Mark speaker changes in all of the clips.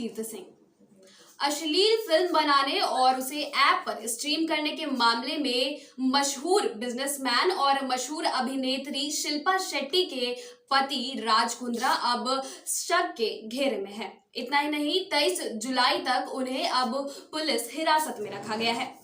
Speaker 1: तीर्थ सिंह। अश्लील फिल्म बनाने और उसे ऐप पर स्ट्रीम करने के मामले में मशहूर बिजनेसमैन और मशहूर अभिनेत्री शिल्पा शेट्टी के पति राज कुंद्रा अब शक के घेरे में है। इतना ही नहीं, 23 जुलाई तक उन्हें अब पुलिस हिरासत में रखा गया है।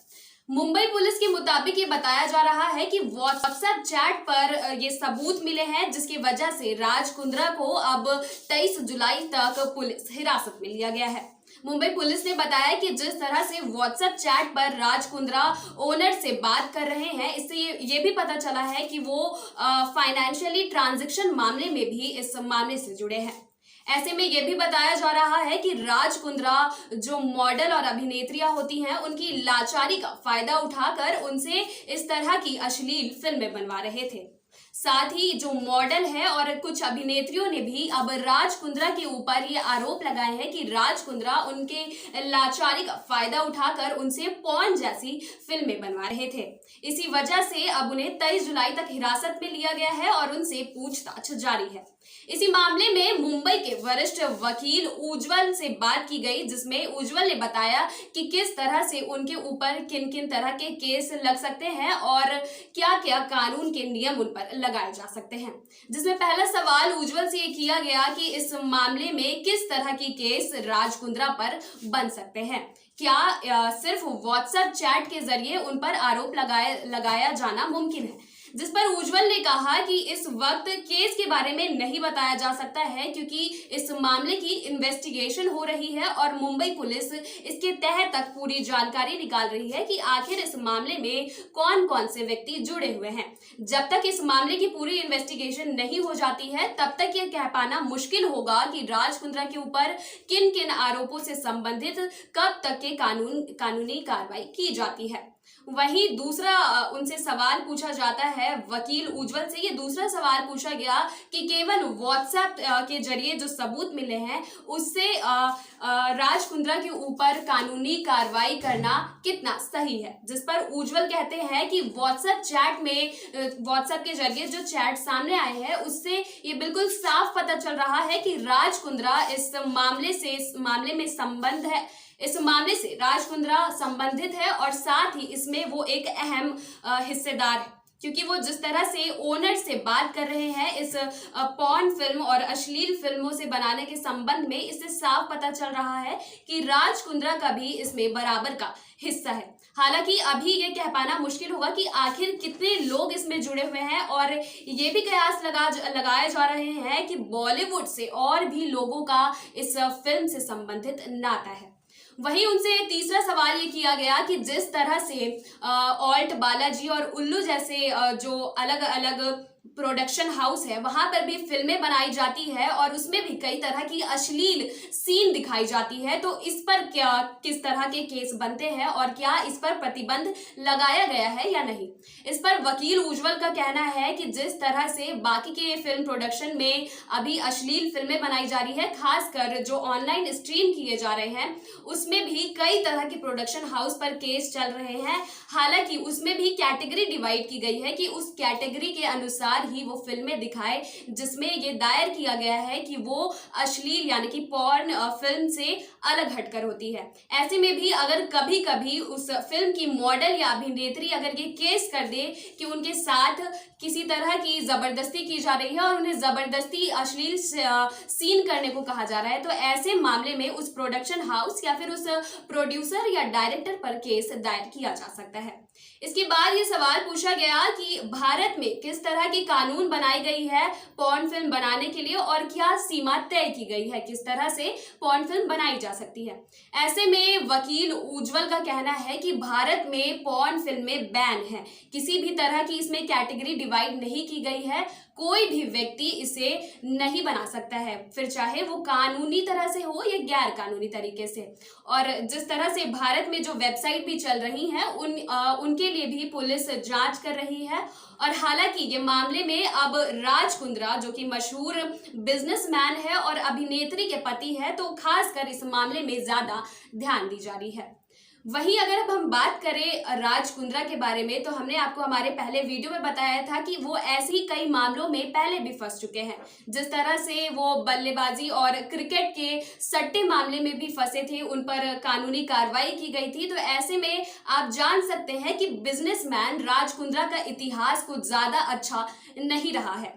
Speaker 1: मुंबई पुलिस के मुताबिक ये बताया जा रहा है कि व्हाट्सएप चैट पर ये सबूत मिले हैं, जिसकी वजह से राज कुंद्रा को अब 23 जुलाई तक पुलिस हिरासत में लिया गया है। मुंबई पुलिस ने बताया कि जिस तरह से व्हाट्सएप चैट पर राज कुंद्रा ओनर से बात कर रहे हैं, इससे ये भी पता चला है कि वो फाइनेंशियली ट्रांजैक्शन मामले में भी इस मामले से जुड़े हैं। ऐसे में यह भी बताया जा रहा है कि राज कुंद्रा जो मॉडल और अभिनेत्रियां होती हैं, उनकी लाचारी का फायदा उठाकर उनसे इस तरह की अश्लील फिल्में बनवा रहे थे। साथ ही जो मॉडल है और कुछ अभिनेत्रियों ने भी अब राज कुंद्रा के ऊपर ये आरोप लगाए हैं कि राज कुंद्रा उनके लाचारी का फायदा उठाकर उनसे पॉर्न जैसी फिल्में बनवा रहे थे। इसी वजह से अब उन्हें 23 जुलाई तक हिरासत में लिया गया है और उनसे पूछताछ जारी है। इसी मामले में मुंबई के वरिष्ठ वकील उज्जवल से बात की गई, जिसमें उज्जवल ने बताया कि किस तरह से उनके ऊपर किन किन तरह के केस लग सकते हैं और क्या क्या कानून के नियम उन पर लगाए जा सकते हैं। जिसमें पहला सवाल उज्जवल से ये किया गया कि इस मामले में किस तरह की केस राज कुंद्रा पर बन सकते हैं। क्या सिर्फ व्हाट्सएप चैट के जरिए उन पर आरोप लगाया जाना मुमकिन है। जिस पर उज्जवल ने कहा कि इस वक्त केस के बारे में नहीं बताया जा सकता है, क्योंकि इस मामले की इन्वेस्टिगेशन हो रही है और मुंबई पुलिस इसके तह तक पूरी जानकारी निकाल रही है कि आखिर इस मामले में कौन कौन से व्यक्ति जुड़े हुए हैं। जब तक इस मामले की पूरी इन्वेस्टिगेशन नहीं हो जाती है, तब तक यह कह पाना मुश्किल होगा कि राज कुंद्रा के ऊपर किन किन आरोपों से संबंधित कब तक के कानूनी कार्रवाई की जाती है। वहीं दूसरा उनसे सवाल पूछा जाता है, वकील उज्जवल से ये दूसरा सवाल पूछा गया कि केवल व्हाट्सएप के जरिए जो सबूत मिले हैं, उससे राज कुंद्रा के ऊपर कानूनी कार्रवाई करना कितना सही है। जिस पर उज्जवल कहते हैं कि व्हाट्सएप के जरिए जो चैट सामने आए हैं, उससे ये बिल्कुल साफ पता चल रहा है कि राज कुंद्रा इस मामले में संबंध है। इस मामले से राज कुंद्रा संबंधित है और साथ ही इसमें वो एक अहम हिस्सेदार है, क्योंकि वो जिस तरह से ओनर से बात कर रहे हैं इस पॉर्न फिल्म और अश्लील फिल्मों से बनाने के संबंध में, इससे साफ पता चल रहा है कि राज कुंद्रा का भी इसमें बराबर का हिस्सा है। हालांकि अभी ये कह पाना मुश्किल होगा कि आखिर कितने लोग इसमें जुड़े हुए हैं और ये भी कयास लगाए जा रहे हैं कि बॉलीवुड से और भी लोगों का इस फिल्म से संबंधित नाता है। वहीं उनसे तीसरा सवाल ये किया गया कि जिस तरह से ऑल्ट बालाजी और उल्लू जैसे जो अलग अलग प्रोडक्शन हाउस है, वहां पर भी फिल्में बनाई जाती है और उसमें भी कई तरह की अश्लील सीन दिखाई जाती है, तो इस पर क्या किस तरह के केस बनते हैं और क्या इस पर प्रतिबंध लगाया गया है या नहीं। इस पर वकील उज्जवल का कहना है कि जिस तरह से बाकी के फिल्म प्रोडक्शन में अभी अश्लील फिल्में बनाई जा रही है, खासकर जो ऑनलाइन स्ट्रीम किए जा रहे हैं, उसमें भी कई तरह के प्रोडक्शन हाउस पर केस चल रहे हैं। हालांकि उसमें भी कैटेगरी डिवाइड की गई है कि उस कैटेगरी के अनुसार ही वो फिल्में दिखाए, जिसमें ये दायर किया गया है कि वो अश्लील यानी कि पॉर्न फिल्म से अलग हटकर होती है। ऐसे में भी अगर कभी कभी उस फिल्म की मॉडल या अभिनेत्री अगर ये केस कर दे कि उनके साथ किसी तरह की जबरदस्ती की जा रही है और उन्हें जबरदस्ती अश्लील सीन करने को कहा जा रहा है, तो ऐसे मामले में उस प्रोडक्शन हाउस या फिर उस प्रोड्यूसर या डायरेक्टर पर केस दायर किया जा सकता है। इसके बाद ये सवाल पूछा गया कि भारत में किस तरह की कानून बनाई गई है पॉर्न फिल्म बनाने के लिए और क्या सीमा तय की गई है, किस तरह से पॉर्न फिल्म बनाई जा सकती है। ऐसे में वकील उज्जवल का कहना है कि भारत में पॉर्न फिल्में बैन है, किसी भी तरह की इसमें कैटेगरी डिवाइड नहीं की गई है, कोई भी व्यक्ति इसे नहीं बना सकता है, फिर चाहे वो कानूनी तरह से हो या गैर कानूनी तरीके से। और जिस तरह से भारत में जो वेबसाइट भी चल रही हैं उनके लिए भी पुलिस जांच कर रही है। और हालांकि ये मामले में अब राज कुंद्रा जो कि मशहूर बिजनेसमैन है और अभिनेत्री के पति है, तो खासकर इस मामले में ज्यादा ध्यान दी जा रही है। वहीं अगर अब हम बात करें राज कुंद्रा के बारे में, तो हमने आपको हमारे पहले वीडियो में बताया था कि वो ऐसे ही कई मामलों में पहले भी फंस चुके हैं। जिस तरह से वो बल्लेबाजी और क्रिकेट के सट्टे मामले में भी फंसे थे, उन पर कानूनी कार्रवाई की गई थी। तो ऐसे में आप जान सकते हैं कि बिजनेसमैन राज कुंद्रा का इतिहास कुछ ज्यादा अच्छा नहीं रहा है।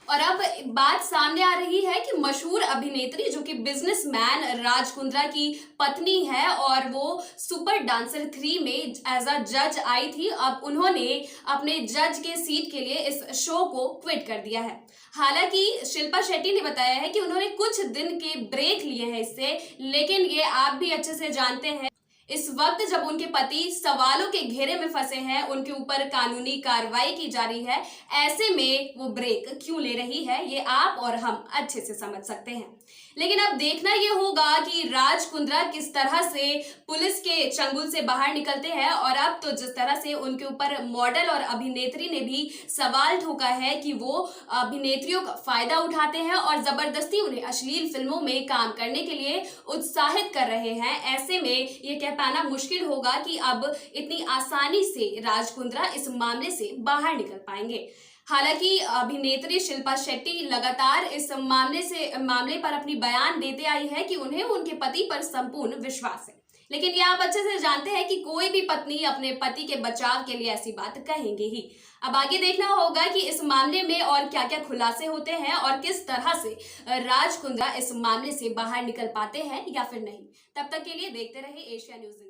Speaker 1: और अब बात सामने आ रही है कि मशहूर अभिनेत्री जो कि बिजनेसमैन राज कुंद्रा की पत्नी है और वो सुपर डांसर 3 में एज अ जज आई थी, अब उन्होंने अपने जज के सीट के लिए इस शो को क्विट कर दिया है। हालांकि शिल्पा शेट्टी ने बताया है कि उन्होंने कुछ दिन के ब्रेक लिए हैं इससे, लेकिन ये आप भी अच्छे से जानते हैं, इस वक्त जब उनके पति सवालों के घेरे में फंसे हैं, उनके ऊपर कानूनी कार्रवाई की जा रही है, ऐसे में वो ब्रेक क्यों ले रही है, ये आप और हम अच्छे से समझ सकते हैं। लेकिन अब देखना ये होगा कि राज कुंद्रा किस तरह से पुलिस के चंगुल से बाहर निकलते हैं। और अब तो जिस तरह से उनके ऊपर मॉडल और अभिनेत्री ने भी सवाल ठोका है कि वो अभिनेत्रियों का फायदा उठाते हैं और जबरदस्ती उन्हें अश्लील फिल्मों में काम करने के लिए उत्साहित कर रहे हैं, ऐसे में ये कह पाना मुश्किल होगा कि अब इतनी आसानी से राज कुंद्रा इस मामले से बाहर निकल पाएंगे। हालांकि अभिनेत्री शिल्पा शेट्टी लगातार इस मामले पर अपनी बयान देते आई है कि उन्हें उनके पति पर संपूर्ण विश्वास है। लेकिन ये आप अच्छे से जानते हैं कि कोई भी पत्नी अपने पति के बचाव के लिए ऐसी बात कहेंगे ही। अब आगे देखना होगा कि इस मामले में और क्या क्या खुलासे होते हैं और किस तरह से राज कुंद्रा इस मामले से बाहर निकल पाते हैं या फिर नहीं। तब तक के लिए देखते रहे एशिया न्यूज़।